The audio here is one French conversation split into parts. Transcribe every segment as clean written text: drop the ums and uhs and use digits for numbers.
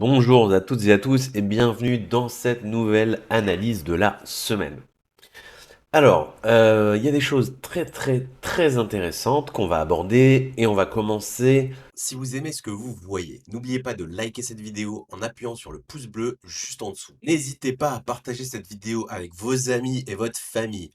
Bonjour à toutes et à tous et bienvenue dans cette nouvelle analyse de la semaine. Alors, il y a des choses très intéressantes qu'on va aborder et on va commencer. Si vous aimez ce que vous voyez, n'oubliez pas de liker cette vidéo en appuyant sur le pouce bleu juste en dessous. N'hésitez pas à partager cette vidéo avec vos amis et votre famille.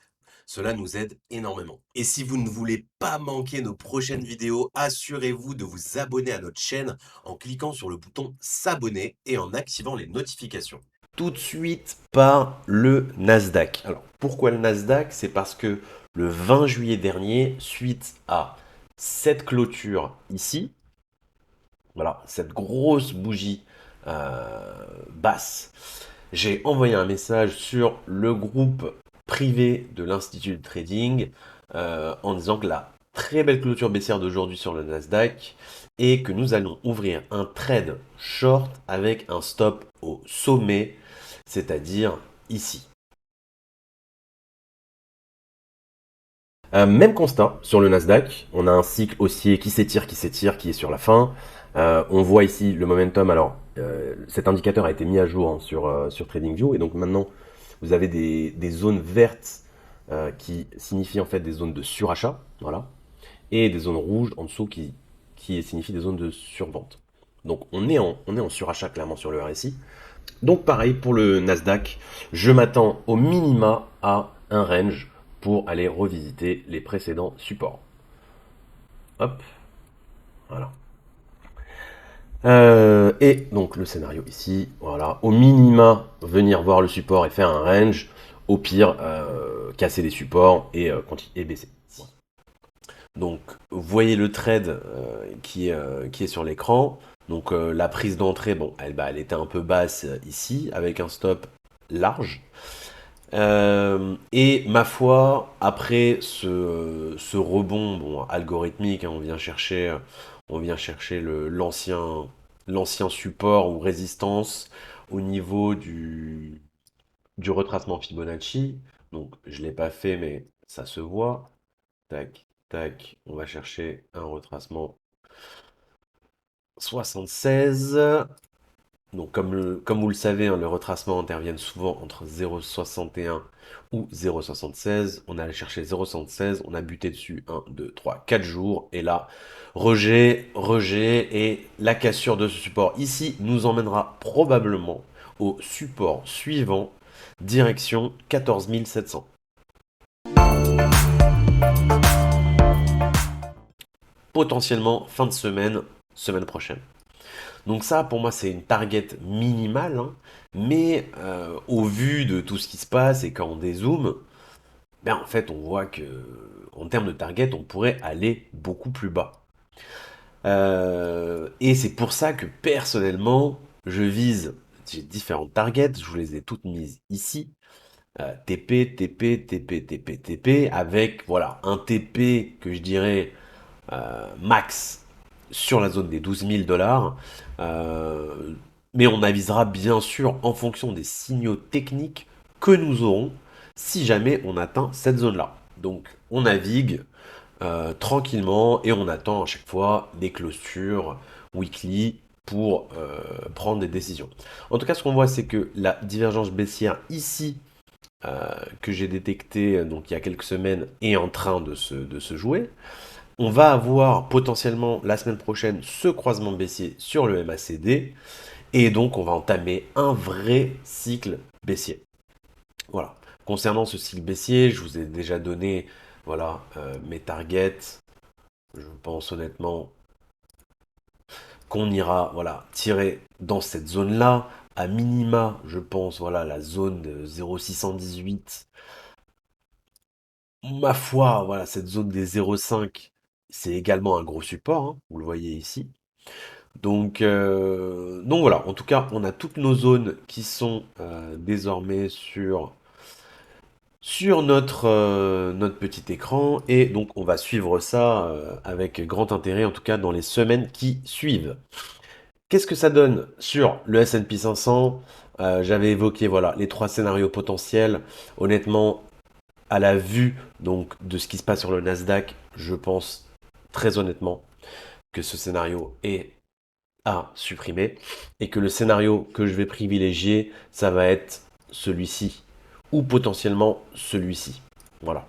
Cela nous aide énormément. Et si vous ne voulez pas manquer nos prochaines vidéos, assurez-vous de vous abonner à notre chaîne en cliquant sur le bouton s'abonner et en activant les notifications. Tout de suite par le Nasdaq. Alors, pourquoi le Nasdaq? C'est parce que le 20 juillet dernier, suite à cette clôture ici, voilà, cette grosse bougie basse, j'ai envoyé un message sur le groupe privé de l'Institut de Trading en disant que la très belle clôture baissière d'aujourd'hui sur le Nasdaq et que nous allons ouvrir un trade short avec un stop au sommet, c'est-à-dire ici. Même constat sur le Nasdaq, on a un cycle haussier qui s'étire, qui est sur la fin. On voit ici le momentum. Alors, cet indicateur a été mis à jour hein, sur TradingView et donc maintenant vous avez des zones vertes qui signifient en fait des zones de surachat, voilà, et des zones rouges en dessous qui signifient des zones de survente. Donc on est en surachat clairement sur le RSI. Donc pareil pour le Nasdaq, je m'attends au minima à un range pour aller revisiter les précédents supports. Hop, voilà. Et donc le scénario ici, voilà, au minima venir voir le support et faire un range, au pire casser les supports et continuer et baisser. Donc vous voyez le trade qui est sur l'écran. Donc la prise d'entrée, bon, elle était un peu basse ici avec un stop large. Et ma foi, après ce rebond bon, algorithmique, hein, on vient chercher l'ancien support ou résistance au niveau du retracement Fibonacci. Donc je ne l'ai pas fait, mais ça se voit. Tac, tac, on va chercher un retracement 76. Donc, comme vous le savez, hein, le retracement intervient souvent entre 0,61 ou 0,76. On est allé chercher 0,76, on a buté dessus 1, 2, 3, 4 jours. Et là, rejet, rejet. Et la cassure de ce support ici nous emmènera probablement au support suivant, direction 14 700. Potentiellement fin de semaine, semaine prochaine. Donc ça, pour moi, c'est une target minimale, hein, mais au vu de tout ce qui se passe et quand on dézoome, ben en fait, on voit que en termes de target, on pourrait aller beaucoup plus bas. Et c'est pour ça que personnellement, je vise, j'ai différentes targets, je vous les ai toutes mises ici. TP, TP, TP, TP, TP, avec voilà un TP que je dirais max sur la zone des 12 000 $. Mais on avisera bien sûr en fonction des signaux techniques que nous aurons si jamais on atteint cette zone-là. Donc on navigue tranquillement et on attend à chaque fois des clôtures weekly pour prendre des décisions. En tout cas, ce qu'on voit, c'est que la divergence baissière ici que j'ai détectée donc il y a quelques semaines est en train de se jouer. On va avoir potentiellement la semaine prochaine ce croisement baissier sur le MACD et donc on va entamer un vrai cycle baissier. Voilà. Concernant ce cycle baissier, je vous ai déjà donné voilà mes targets. Je pense honnêtement qu'on ira voilà tirer dans cette zone-là. À minima, je pense voilà la zone de 0,618. Ma foi, voilà cette zone des 0,5, c'est également un gros support. Hein, vous le voyez ici. Donc voilà, en tout cas, on a toutes nos zones qui sont désormais sur notre petit écran. Et donc, on va suivre ça avec grand intérêt, en tout cas dans les semaines qui suivent. Qu'est-ce que ça donne sur le S&P 500? J'avais évoqué voilà, les trois scénarios potentiels. Honnêtement, à la vue donc, de ce qui se passe sur le Nasdaq, je pense très honnêtement que ce scénario est à supprimer et que le scénario que je vais privilégier, ça va être celui-ci ou potentiellement celui-ci. Voilà.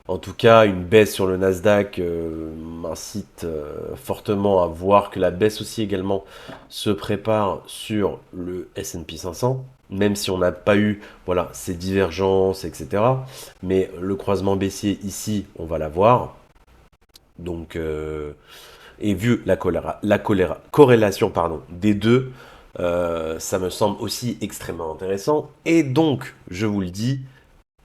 En tout cas, une baisse sur le Nasdaq m'incite fortement à voir que la baisse aussi également se prépare sur le S&P 500, même si on n'a pas eu voilà, ces divergences, etc. Mais le croisement baissier ici, on va l'avoir. Donc, et vu corrélation pardon, des deux, ça me semble aussi extrêmement intéressant. Et donc, je vous le dis,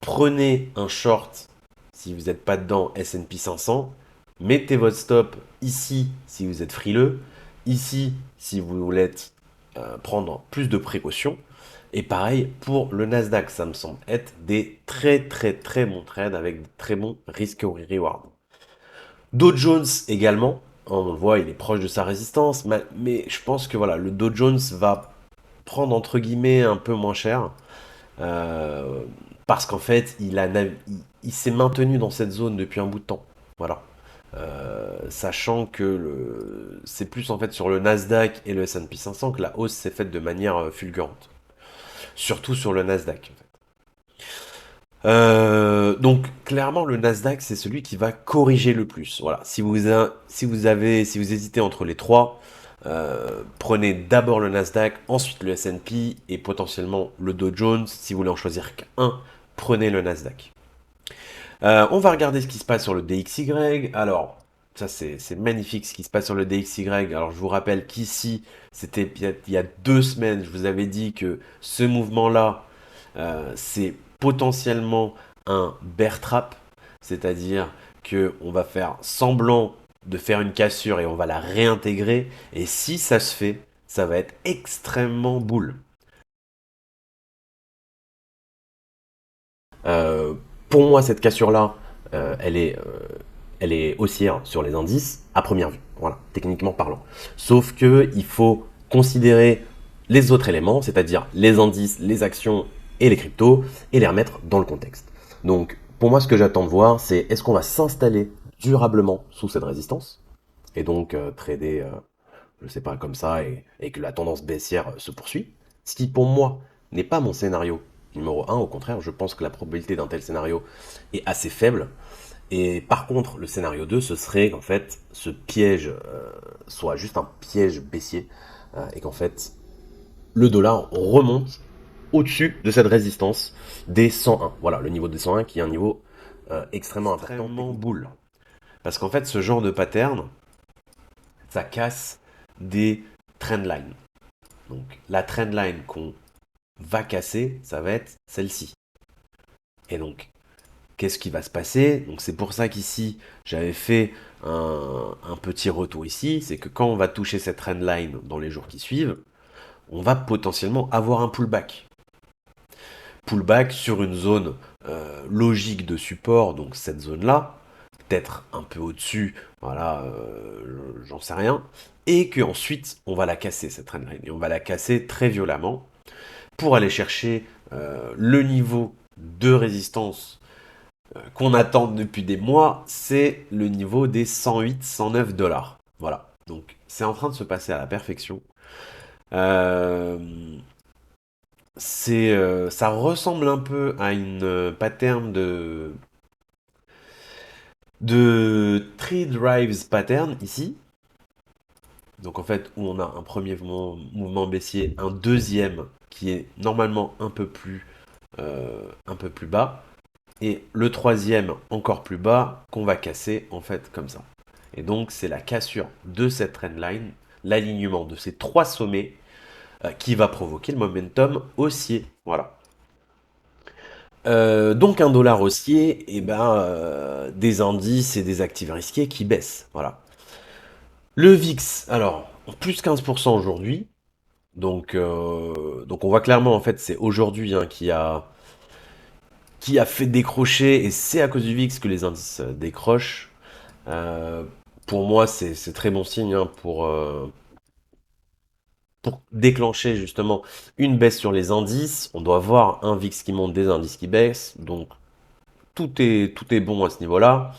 prenez un short si vous n'êtes pas dedans S&P 500, mettez votre stop ici si vous êtes frileux, ici si vous voulez prendre plus de précautions. Et pareil pour le Nasdaq, ça me semble être des très très très bons trades avec de très bons risques reward. Dow Jones également, on le voit, il est proche de sa résistance, mais je pense que voilà, le Dow Jones va prendre entre guillemets un peu moins cher. Euh, Parce qu'en fait, il s'est maintenu dans cette zone depuis un bout de temps. Voilà. Sachant que c'est plus en fait sur le Nasdaq et le S&P 500 que la hausse s'est faite de manière fulgurante. Surtout sur le Nasdaq. En fait. Donc clairement, le Nasdaq, c'est celui qui va corriger le plus. Voilà. Si vous hésitez entre les trois, prenez d'abord le Nasdaq, ensuite le S&P et potentiellement le Dow Jones. Si vous voulez en choisir qu'un, prenez le Nasdaq. On va regarder ce qui se passe sur le DXY. Alors, ça c'est magnifique ce qui se passe sur le DXY. Alors je vous rappelle qu'ici, c'était il y a 2 semaines, je vous avais dit que ce mouvement-là, c'est potentiellement un bear trap, c'est-à-dire que on va faire semblant de faire une cassure et on va la réintégrer. Et si ça se fait, ça va être extrêmement bull. Euh, pour moi, cette cassure-là, elle est haussière sur les indices à première vue, voilà, techniquement parlant. Sauf que il faut considérer les autres éléments, c'est-à-dire les indices, les actions et les cryptos, et les remettre dans le contexte. Donc, pour moi, ce que j'attends de voir, c'est est-ce qu'on va s'installer durablement sous cette résistance, et donc trader, je sais pas, comme ça, et que la tendance baissière se poursuit. Ce qui, pour moi, n'est pas mon scénario numéro un. Au contraire, je pense que la probabilité d'un tel scénario est assez faible. Et par contre, le scénario 2, ce serait qu'en fait, ce piège soit juste un piège baissier et qu'en fait, le dollar remonte au-dessus de cette résistance des 101. Voilà, le niveau des 101 qui est un niveau extrêmement important. Extrêmement boule. Parce qu'en fait, ce genre de pattern, ça casse des trendlines. Donc, la trendline qu'on va casser, ça va être celle-ci. Et donc, qu'est-ce qui va se passer? Donc c'est pour ça qu'ici, j'avais fait un petit retour ici, c'est que quand on va toucher cette trendline dans les jours qui suivent, on va potentiellement avoir un pullback. Pullback sur une zone logique de support, donc cette zone-là, peut-être un peu au-dessus, voilà, j'en sais rien, et qu'ensuite on va la casser cette trendline, et on va la casser très violemment pour aller chercher le niveau de résistance qu'on attend depuis des mois, c'est le niveau des 108-109 dollars. Voilà. Donc c'est en train de se passer à la perfection. Euh, ça ressemble un peu à une pattern de Three Drives pattern ici. Donc en fait, où on a un premier mouvement baissier, un deuxième qui est normalement un peu plus bas, et le troisième encore plus bas qu'on va casser en fait comme ça. Et donc c'est la cassure de cette trendline, l'alignement de ces trois sommets qui va provoquer le momentum haussier. Voilà. Donc un dollar haussier, et ben des indices et des actifs risqués qui baissent. Voilà. Le VIX, alors plus 15% aujourd'hui. Donc on voit clairement en fait c'est aujourd'hui hein, qui a fait décrocher, et c'est à cause du VIX que les indices décrochent. Euh, pour moi, c'est très bon signe hein, pour déclencher justement une baisse sur les indices. On doit voir un VIX qui monte, des indices qui baissent. Donc tout est bon à ce niveau-là.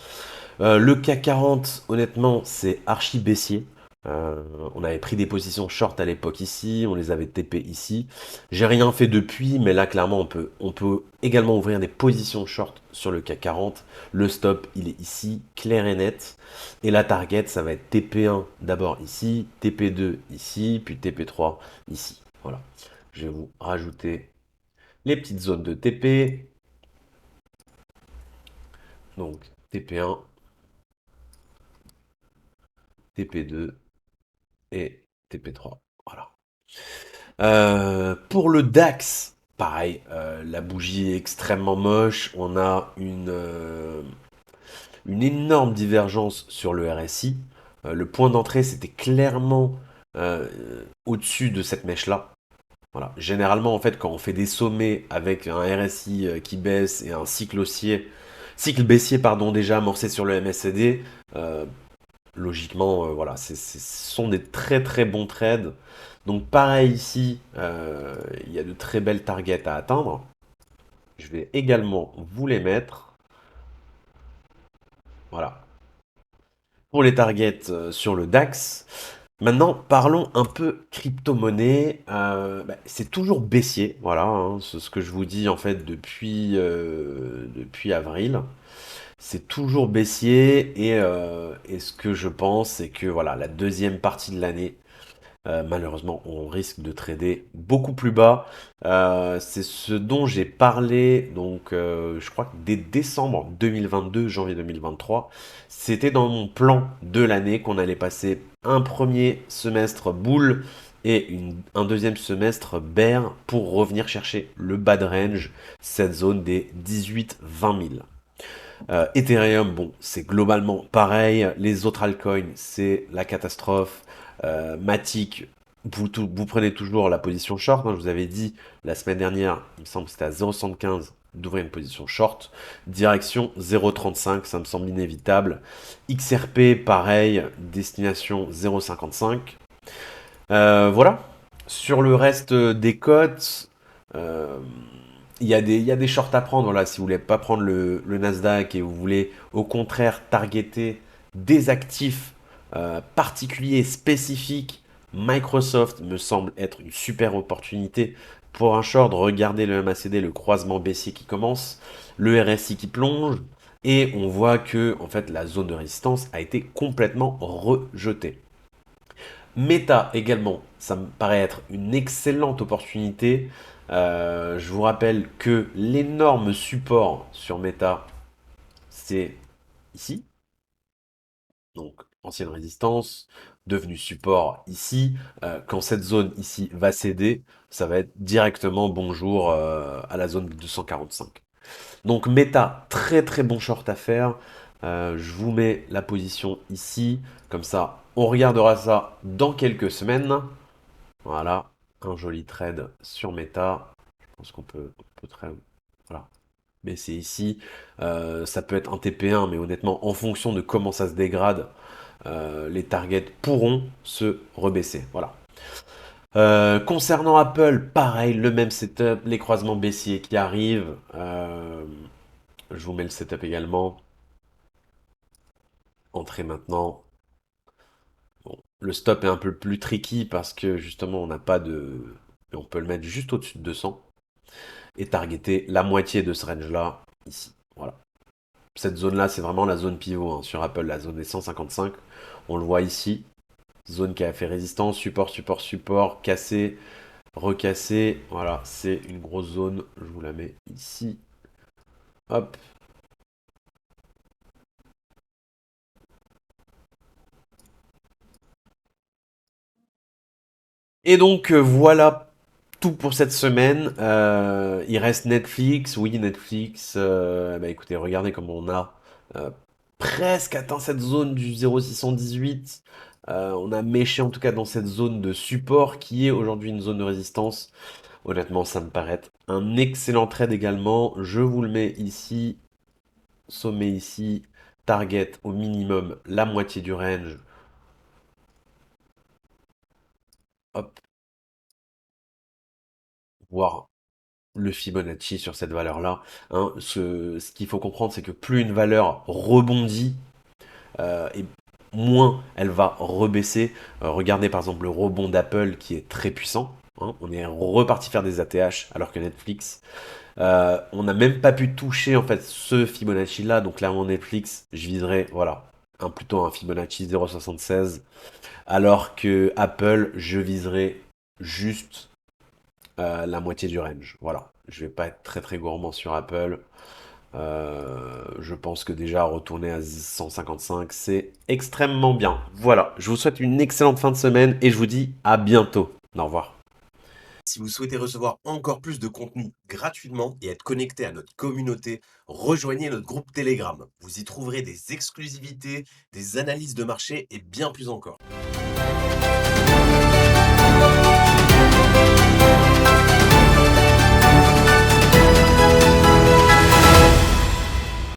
Le CAC 40, honnêtement, c'est archi baissier. On avait pris des positions short à l'époque ici, on les avait TP ici. J'ai rien fait depuis, mais là clairement on peut également ouvrir des positions short sur le CAC 40. Le stop il est ici, clair et net. Et la target ça va être TP1 d'abord ici, TP2 ici, puis TP3 ici. Voilà. Je vais vous rajouter les petites zones de TP. Donc TP1, TP2 et TP3. Voilà. Pour le DAX, pareil, la bougie est extrêmement moche. On a une énorme divergence sur le RSI. Le point d'entrée, c'était clairement euh, au-dessus de cette mèche-là. Voilà. Généralement, en fait, quand on fait des sommets avec un RSI qui baisse et un cycle baissier, pardon, déjà amorcé sur le MACD, euh, logiquement, voilà, ce sont des très très bons trades. Donc pareil ici, il y a de très belles targets à atteindre. Je vais également vous les mettre. Voilà. Pour les targets sur le DAX. Maintenant, parlons un peu crypto-monnaie. C'est toujours baissier, voilà, hein, c'est ce que je vous dis en fait depuis avril. C'est toujours baissier et ce que je pense, c'est que voilà, la deuxième partie de l'année, malheureusement, on risque de trader beaucoup plus bas. C'est ce dont j'ai parlé, donc je crois que dès décembre 2022, janvier 2023, c'était dans mon plan de l'année qu'on allait passer un premier semestre bull et un deuxième semestre bear pour revenir chercher le bas de range, cette zone des 18-20 000. Ethereum, bon, c'est globalement pareil. Les autres altcoins, c'est la catastrophe. Matic, vous prenez toujours la position short, hein, je vous avais dit la semaine dernière, il me semble que c'était à 0,75 d'ouvrir une position short. Direction 0,35, ça me semble inévitable. XRP, pareil, destination 0,55. Voilà. Sur le reste des cotes, euh, il y a des shorts à prendre là, si vous voulez pas prendre le Nasdaq et vous voulez au contraire targeter des actifs particuliers, spécifiques. Microsoft me semble être une super opportunité pour un short. Regardez le MACD, le croisement baissier qui commence, le RSI qui plonge, et on voit que en fait la zone de résistance a été complètement rejetée. Meta également, ça me paraît être une excellente opportunité. Je vous rappelle que l'énorme support sur Meta, c'est ici, donc ancienne résistance, devenu support ici. Quand cette zone ici va céder, ça va être directement bonjour à la zone de 245. Donc Meta, très très bon short à faire. Je vous mets la position ici, comme ça on regardera ça dans quelques semaines. Voilà, un joli trade sur Meta. Je pense qu'on peut trade. Voilà. Baisser ici. Ça peut être un TP1, mais honnêtement, en fonction de comment ça se dégrade, les targets pourront se rebaisser. Voilà. Concernant Apple, pareil, le même setup, les croisements baissiers qui arrivent. Je vous mets le setup également. Entrée maintenant. Bon, le stop est un peu plus tricky parce que justement on n'a pas de. On peut le mettre juste au-dessus de 200. Et targeter la moitié de ce range-là, ici. Voilà. Cette zone-là, c'est vraiment la zone pivot hein, sur Apple, la zone des 155. On le voit ici. Zone qui a fait résistance, support, support, support, cassé, recassé. Voilà, c'est une grosse zone. Je vous la mets ici. Hop. Et donc, voilà tout pour cette semaine. Il reste Netflix. Oui, Netflix. Écoutez, regardez comment on a euh, presque atteint cette zone du 0,618. On a méché en tout cas dans cette zone de support qui est aujourd'hui une zone de résistance. Honnêtement, ça me paraît être un excellent trade également. Je vous le mets ici. Sommet ici. Target au minimum la moitié du range. Hop. Voire le Fibonacci sur cette valeur-là. Hein. Ce qu'il faut comprendre, c'est que plus une valeur rebondit, et moins elle va rebaisser. Regardez par exemple le rebond d'Apple qui est très puissant, hein. On est reparti faire des ATH alors que Netflix, on n'a même pas pu toucher en fait ce Fibonacci là. Donc là en Netflix, je viserais voilà plutôt un Fibonacci 0,76, alors que Apple, je viserais juste la moitié du range. Voilà, je vais pas être très très gourmand sur Apple. Je pense que déjà retourner à 155, c'est extrêmement bien. Voilà, je vous souhaite une excellente fin de semaine et je vous dis à bientôt. Au revoir. Si vous souhaitez recevoir encore plus de contenu gratuitement et être connecté à notre communauté, rejoignez notre groupe Telegram. Vous y trouverez des exclusivités, des analyses de marché et bien plus encore.